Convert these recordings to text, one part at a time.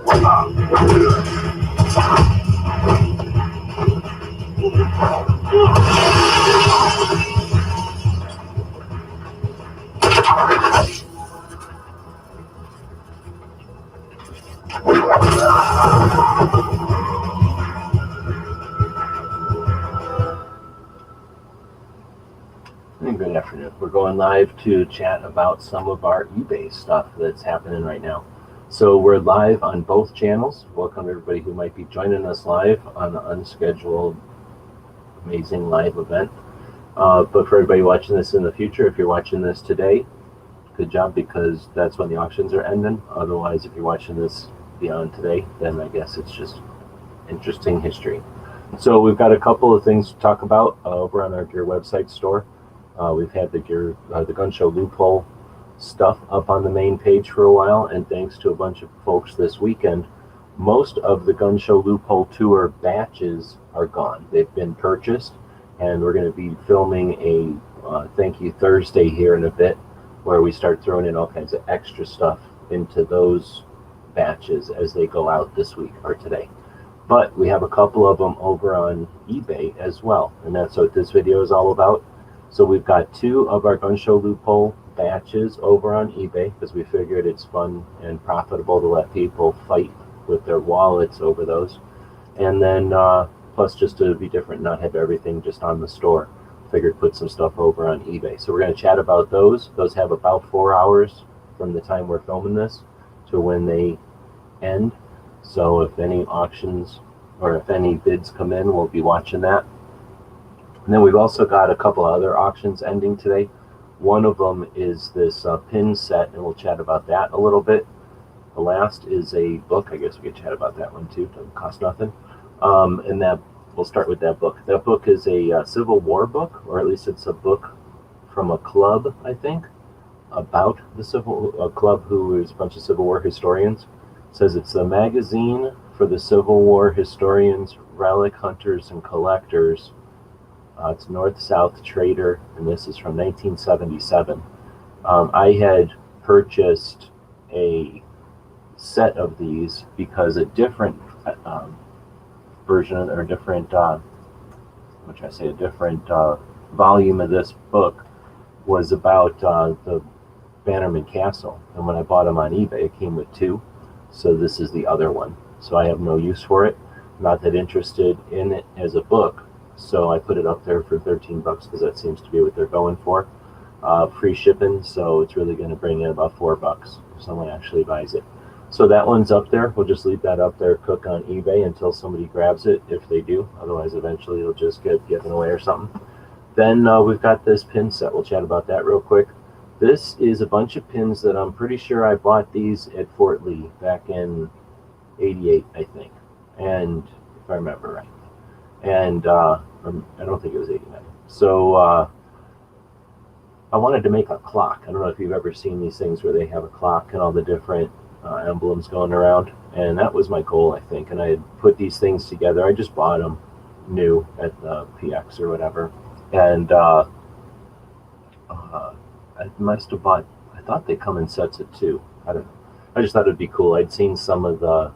Good afternoon. We're going live to chat about some of our eBay stuff that's happening right now. So we're live on both channels. Welcome to everybody who might be joining us live on an unscheduled, amazing live event. But for everybody watching this in the future, if you're watching this today, good job, because that's when the auctions are ending. Otherwise, if you're watching this beyond today, then I guess it's just interesting history. So we've got a couple of things to talk about over on our gear website store. We've had the Gun Show Loophole stuff up on the main page for a while, and thanks to a bunch of folks this weekend, most of the Gun Show Loophole Tour batches are gone. They've been purchased, and we're going to be filming a Thank You Thursday here in a bit, where we start throwing in all kinds of extra stuff into those batches as they go out this week or today. But we have a couple of them over on eBay as well, and that's what this video is all about. So we've got two of our Gun Show Loophole batches over on eBay because we figured it's fun and profitable to let people fight with their wallets over those. And then plus, just to be different, not have everything just on the store, figured put some stuff over on eBay. So we're going to chat about those. Those have about 4 hours from the time we're filming this to when they end. So if any auctions or if any bids come in, we'll be watching that. And then we've also got a couple other auctions ending today. One of them is this pin set, and we'll chat about that a little bit. The last is a book. I guess we could chat about that one too. Doesn't cost nothing. And that we'll start with that book. That book is a Civil War book, or at least it's a book from a club, I think, about a club who is a bunch of Civil War historians. It says it's a magazine for the Civil War historians, relic hunters, and collectors. It's North-South Trader, and this is from 1977. I had purchased a set of these because a different version, or a different, volume of this book was about the Bannerman Castle. And when I bought them on eBay, it came with two. So this is the other one. So I have no use for it. Not that interested in it as a book. So I put it up there for 13 bucks because that seems to be what they're going for. Free shipping, so it's really going to bring in about 4 bucks if someone actually buys it. So that one's up there. We'll just leave that up there, cook on eBay until somebody grabs it, if they do. Otherwise, eventually it'll just get given away or something. Then we've got this pin set. We'll chat about that real quick. This is a bunch of pins that I'm pretty sure I bought these at Fort Lee back in '88, I think, and if I remember right. And I don't think it was 89. So I wanted to make a clock. I don't know if you've ever seen these things where they have a clock and all the different emblems going around. And that was my goal, I think. And I had put these things together. I just bought them new at the PX or whatever. And I must have bought, I thought they come in sets of 2. I don't know. I just thought it'd be cool. I'd seen some of the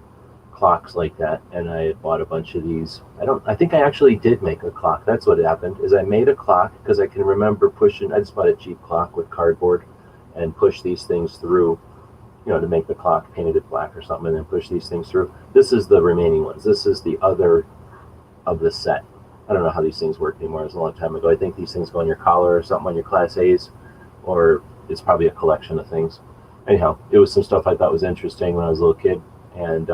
clocks like that, and I had bought a bunch of these. I think I actually did make a clock. That's what happened, is I made a clock because I can remember pushing, I just bought a cheap clock with cardboard and push these things through, to make the clock, painted it black or something, and then push these things through. This is the remaining ones. This is the other of the set. I don't know how these things work anymore. It was a long time ago. I think these things go on your collar or something on your Class A's, or it's probably a collection of things. Anyhow, it was some stuff I thought was interesting when I was a little kid, and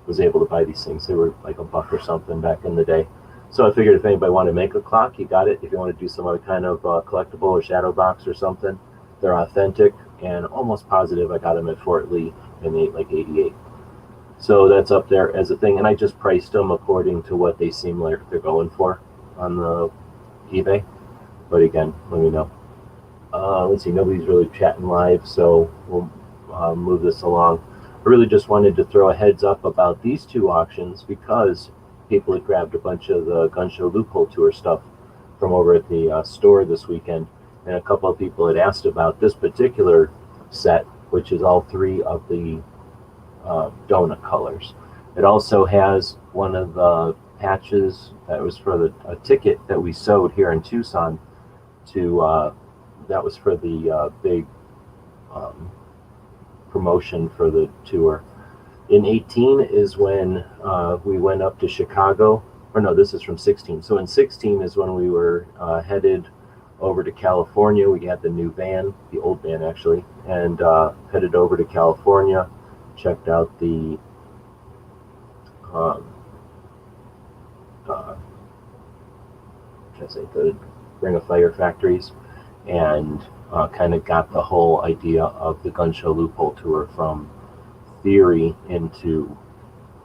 was able to buy these things. They were like $1 or something back in the day. So I figured if anybody wanted to make a clock, you got it. If you want to do some other kind of collectible or shadow box or something, they're authentic, and almost positive I got them at Fort Lee in like '88. So that's up there as a thing, and I just priced them according to what they seem like they're going for on the eBay. But again, let me know. Let's see, nobody's really chatting live, so we'll move this along. I really just wanted to throw a heads up about these two auctions because people had grabbed a bunch of the Gun Show Loophole Tour stuff from over at the store this weekend, and a couple of people had asked about this particular set, which is all 3 of the donut colors. It also has one of the patches that was for a ticket that we sewed here in Tucson to that was for the big promotion for the tour. In 18 is when we went up to Chicago, or no, this is from 16. So in 16 is when we were headed over to California. We had the new van, the old van actually, and headed over to California, checked out the the Ring of Fire factories, and kind of got the whole idea of the Gun Show Loophole Tour from theory into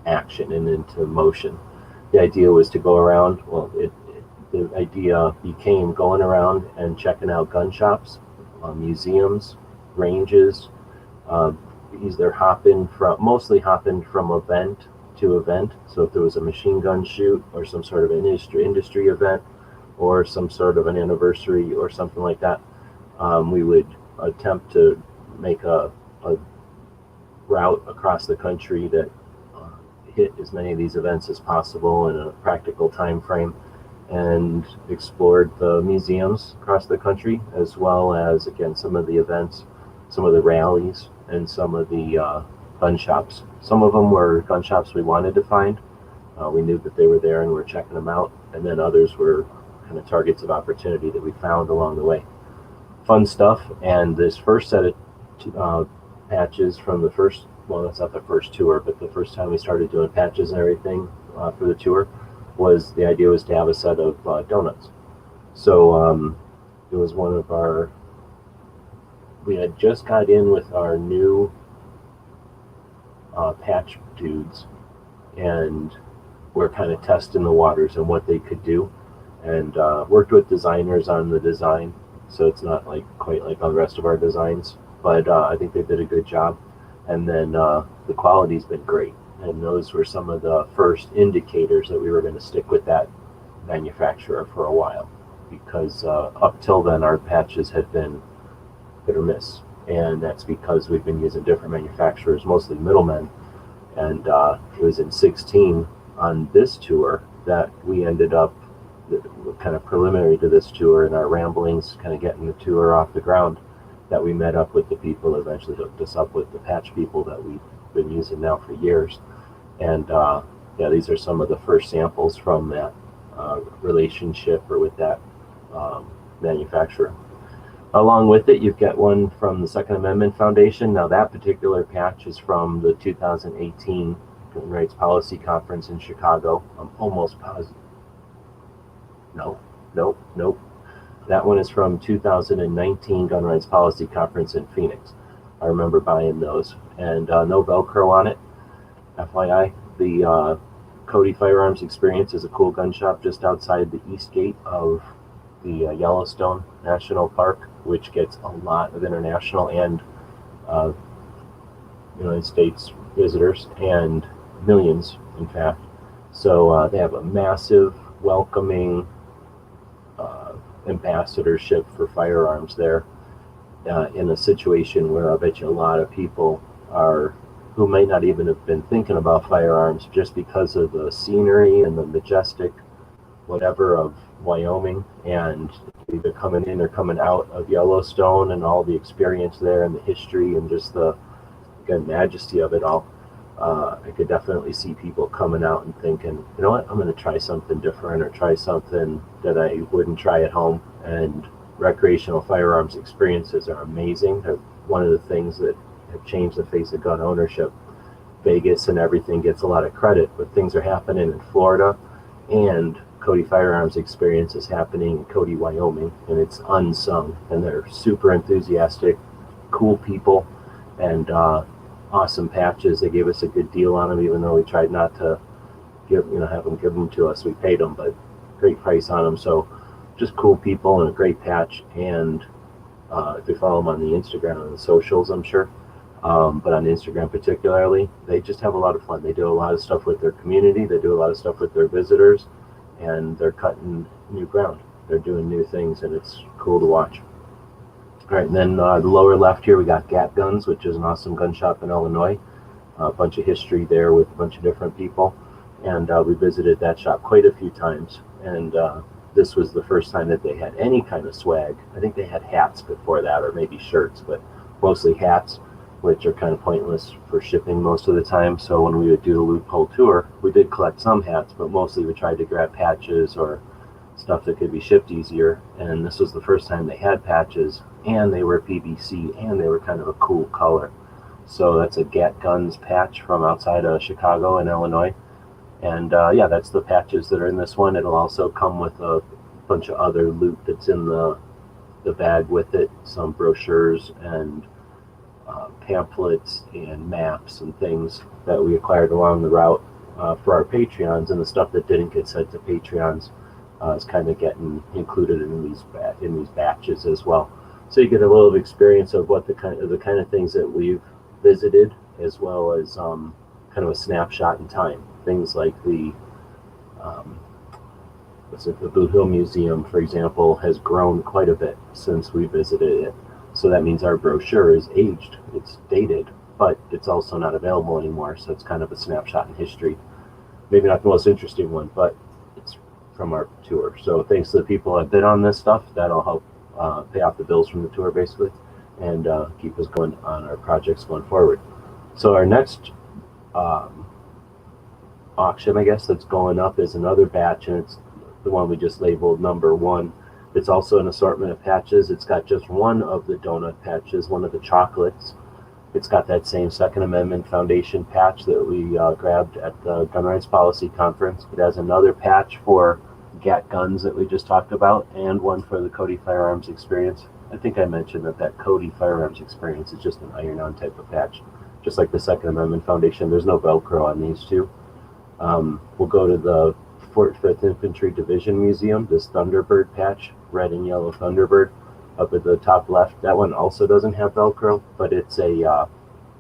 action and into motion. The idea was to go around, the idea became going around and checking out gun shops, museums, ranges, mostly hopping from event to event. So if there was a machine gun shoot or some sort of an industry event or some sort of an anniversary or something like that, we would attempt to make a route across the country that hit as many of these events as possible in a practical time frame, and explored the museums across the country, as well as, again, some of the events, some of the rallies, and some of the gun shops. Some of them were gun shops we wanted to find. We knew that they were there and we're checking them out, and then others were kind of targets of opportunity that we found along the way. Fun stuff. And this first set of patches from the first, well, that's not the first tour, but the first time we started doing patches and everything for the tour, the idea was to have a set of donuts. So it was one of we had just got in with our new patch dudes, and we're kind of testing the waters and what they could do, and worked with designers on the design, so it's not quite like all the rest of our designs, but I think they did a good job. And then the quality's been great, and those were some of the first indicators that we were going to stick with that manufacturer for a while, because up till then our patches had been hit or miss, and that's because we've been using different manufacturers, mostly middlemen. And it was in 16 on this tour that we ended up, kind of preliminary to this tour and our ramblings, kind of getting the tour off the ground, that we met up with the people, eventually hooked us up with the patch people that we've been using now for years. And yeah, these are some of the first samples from that relationship, or with that manufacturer. Along with it, you've got one from the Second Amendment Foundation. Now that particular patch is from the 2018 Gun Rights Policy Conference in Chicago. I'm almost positive. Nope. That one is from 2019 Gun Rights Policy Conference in Phoenix. I remember buying those. And no Velcro on it. FYI, the Cody Firearms Experience is a cool gun shop just outside the east gate of the Yellowstone National Park, which gets a lot of international and United States visitors, and millions, in fact. So they have a massive, welcoming ambassadorship for firearms there, in a situation where I bet you a lot of people who may not even have been thinking about firearms, just because of the scenery and the majestic whatever of Wyoming, and either coming in or coming out of Yellowstone, and all the experience there and the history and just the, again, majesty of it all. I could definitely see people coming out and thinking, you know what, I'm going to try something different, or try something that I wouldn't try at home. And recreational firearms experiences are amazing. They're one of the things that have changed the face of gun ownership. Vegas and everything gets a lot of credit, but things are happening in Florida, and Cody Firearms Experience is happening in Cody, Wyoming, and it's unsung. And they're super enthusiastic, cool people, and awesome patches. They gave us a good deal on them, even though we tried not to have them give them to us. We paid them, but great price on them. So just cool people and a great patch. And if you follow them on the Instagram and the socials, I'm sure, but on Instagram particularly, they just have a lot of fun. They do a lot of stuff with their community. They do a lot of stuff with their visitors, and they're cutting new ground. They're doing new things, and it's cool to watch. All right, and then the lower left here, we got Gat Guns, which is an awesome gun shop in Illinois. a bunch of history there with a bunch of different people. And we visited that shop quite a few times. And this was the first time that they had any kind of swag. I think they had hats before that, or maybe shirts, but mostly hats, which are kind of pointless for shipping most of the time. So when we would do the Loophole Tour, we did collect some hats, but mostly we tried to grab patches or stuff that could be shipped easier. And this was the first time they had patches, and they were PVC, and they were kind of a cool color. So that's a Gat Guns patch from outside of Chicago in Illinois. And yeah, that's the patches that are in this one. It'll also come with a bunch of other loot that's in the bag with it, some brochures and pamphlets and maps and things that we acquired along the route for our Patreons, and the stuff that didn't get sent to Patreons is kind of getting included in these batches as well. So you get a little experience of what the kind of things that we've visited, as well as kind of a snapshot in time. Things like the Blue Hill Museum, for example, has grown quite a bit since we visited it. So that means our brochure is aged, it's dated, but it's also not available anymore. So it's kind of a snapshot in history. Maybe not the most interesting one, but it's from our tour. So thanks to the people that bid on this stuff, that'll help pay off the bills from the tour, basically, and keep us going on our projects going forward. So our next auction, I guess, that's going up is another batch, and it's the one we just labeled number 1. It's also an assortment of patches. It's got just one of the donut patches, one of the chocolates. It's got that same Second Amendment Foundation patch that we grabbed at the Gun Rights Policy Conference. It has another patch for Gat Guns that we just talked about, and one for the Cody Firearms Experience. I think I mentioned that Cody Firearms Experience is just an iron-on type of patch. Just like the Second Amendment Foundation, there's no Velcro on these two. We'll go to the 5th Infantry Division Museum, this Thunderbird patch, red and yellow Thunderbird, up at the top left. That one also doesn't have Velcro, but it's a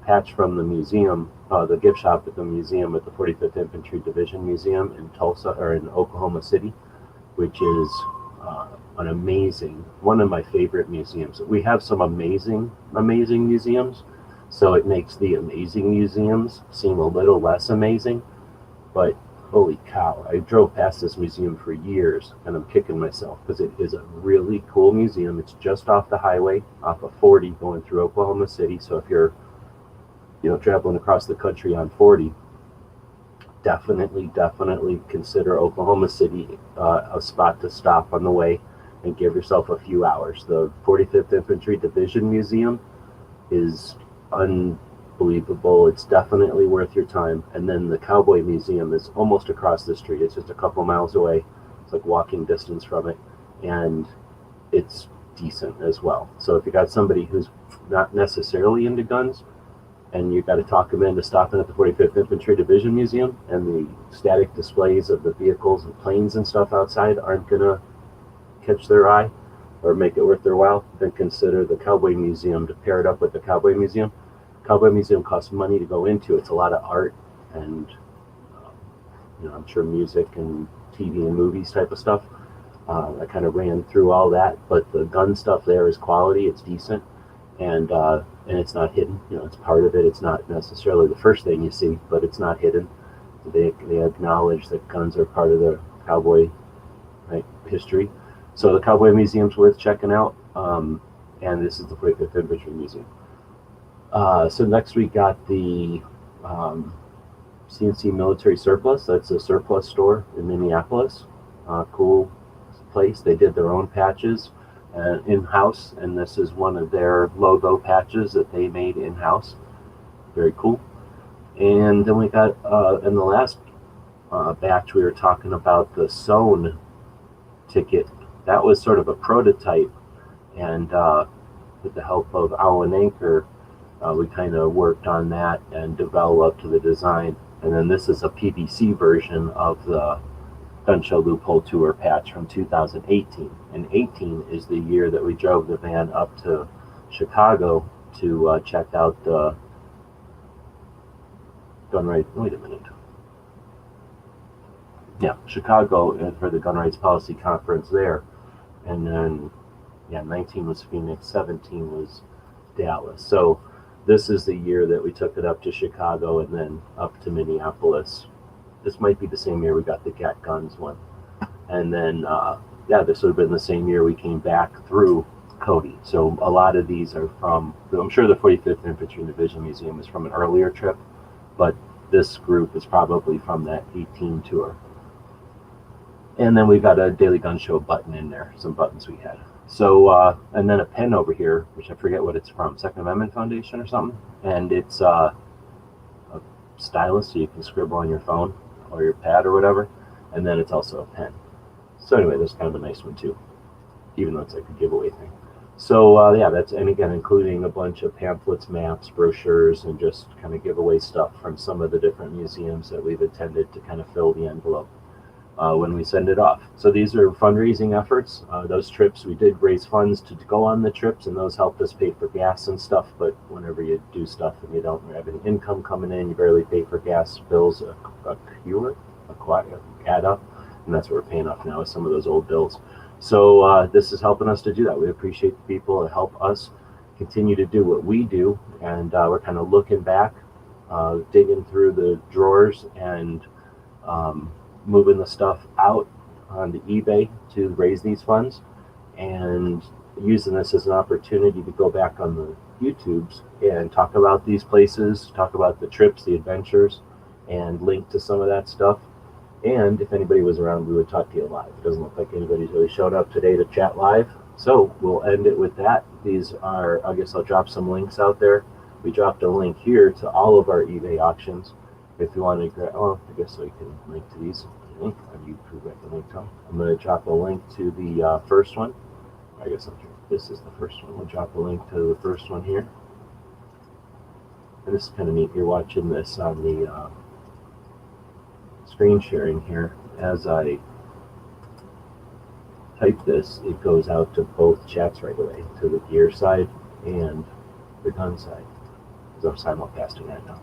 patch from the museum, the gift shop at the museum at the 45th Infantry Division Museum in Tulsa, or in Oklahoma City, which is an amazing, one of my favorite museums. We have some amazing museums, so it makes the amazing museums seem a little less amazing, but holy cow, I drove past this museum for years, and I'm kicking myself because it is a really cool museum. It's just off the highway, off of 40, going through Oklahoma City. So if you're, traveling across the country on 40, definitely consider Oklahoma City a spot to stop on the way and give yourself a few hours. The 45th Infantry Division Museum is unbelievable. It's definitely worth your time. And then the Cowboy Museum is almost across the street. It's just a couple miles away. It's like walking distance from it, and it's decent as well. So if you got somebody who's not necessarily into guns, and you got to talk them into stopping at the 45th Infantry Division Museum, and the static displays of the vehicles and planes and stuff outside aren't gonna catch their eye or make it worth their while, then consider the Cowboy Museum to pair it up with the Cowboy Museum. Cowboy Museum costs money to go into. It's a lot of art and I'm sure music and TV and movies type of stuff. I kind of ran through all that, but the gun stuff there is quality. It's decent, and it's not hidden. It's part of it. It's not necessarily the first thing you see, but it's not hidden. They acknowledge that guns are part of the cowboy history. So the Cowboy Museum's worth checking out, and this is the 45th Infantry Museum. So next we got the CNC Military Surplus. That's a surplus store in Minneapolis. Cool place. They did their own patches in-house, and this is one of their logo patches that they made in-house. Very cool. And then we got, in the last batch, we were talking about the sewn ticket. That was sort of a prototype, and with the help of Owl and Anchor, we kind of worked on that and developed the design. And then this is a PVC version of the Gun Show Loophole Tour patch from 2018. And 18 is the year that we drove the van up to Chicago to check out the Chicago for the Gun Rights Policy Conference there. And then, 19 was Phoenix, 17 was Dallas. So This is the year that we took it up to Chicago and then up to Minneapolis. This might be the same year we got the Gat Guns one. And then, yeah, this would have been the same year we came back through Cody. So a lot of these are from, I'm sure the 45th Infantry Division Museum is from an earlier trip, but this group is probably from that 18 tour. And then we've got a Daily Gun Show button in there, some buttons we had. So, and then a pen over here, which I forget what it's from, Second Amendment Foundation or something. And it's a stylus, so you can scribble on your phone or your pad or whatever. And then it's also a pen. So anyway, that's kind of a nice one too, even though it's like a giveaway thing. So yeah, that's, and again, including a bunch of pamphlets, maps, brochures, and just kind of giveaway stuff from some of the different museums that we've attended to kind of fill the envelope when we send it off. So these are fundraising efforts. Those trips, we did raise funds to go on the trips, and those helped us pay for gas and stuff. But whenever you do stuff and you don't have any income coming in, you barely pay for gas bills, add up, and that's what we're paying off now with some of those old bills. So this is helping us to do that. We appreciate the people that help us continue to do what we do, and we're kind of looking back, digging through the drawers and moving the stuff out onto eBay to raise these funds, and using this as an opportunity to go back on the YouTubes and talk about these places, talk about the trips, the adventures, and link to some of that stuff. And if anybody was around, we would talk to you live. It doesn't look like anybody's really showed up today to chat live, so we'll end it with that. These are, I guess I'll drop some links out there. We dropped a link here to all of our eBay auctions. If you want to grab, oh, I guess I can link to these. You prove I can link to them. I'm going to drop a link to the first one. I guess this is the first one. We'll drop a link to the first one here. And this is kind of neat. You're watching this on the screen sharing here. As I type this, it goes out to both chats right away, to the gear side and the gun side, because I'm simulcasting right now.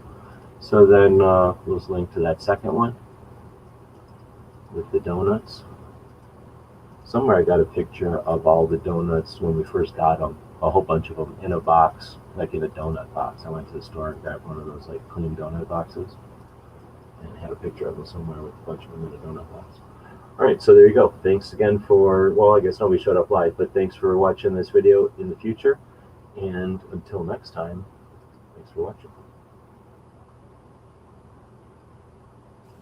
So then we'll link to that second one with the donuts. Somewhere I got a picture of all the donuts when we first got them, a whole bunch of them in a box, like in a donut box. I went to the store and grabbed one of those like clean donut boxes and had a picture of them somewhere with a bunch of them in a donut box. All right, so there you go. Thanks again for, well, I guess nobody showed up live, but thanks for watching this video in the future. And until next time, thanks for watching.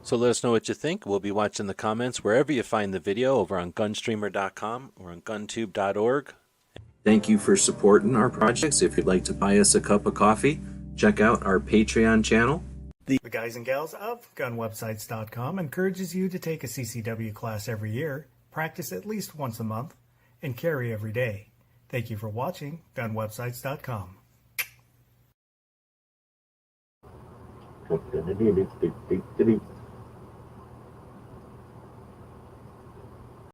So let us know what you think. We'll be watching the comments wherever you find the video, over on gunstreamer.com or on guntube.org. Thank you for supporting our projects. If you'd like to buy us a cup of coffee, check out our Patreon channel. The guys and gals of gunwebsites.com encourages you to take a CCW class every year, practice at least once a month, and carry every day. Thank you for watching gunwebsites.com.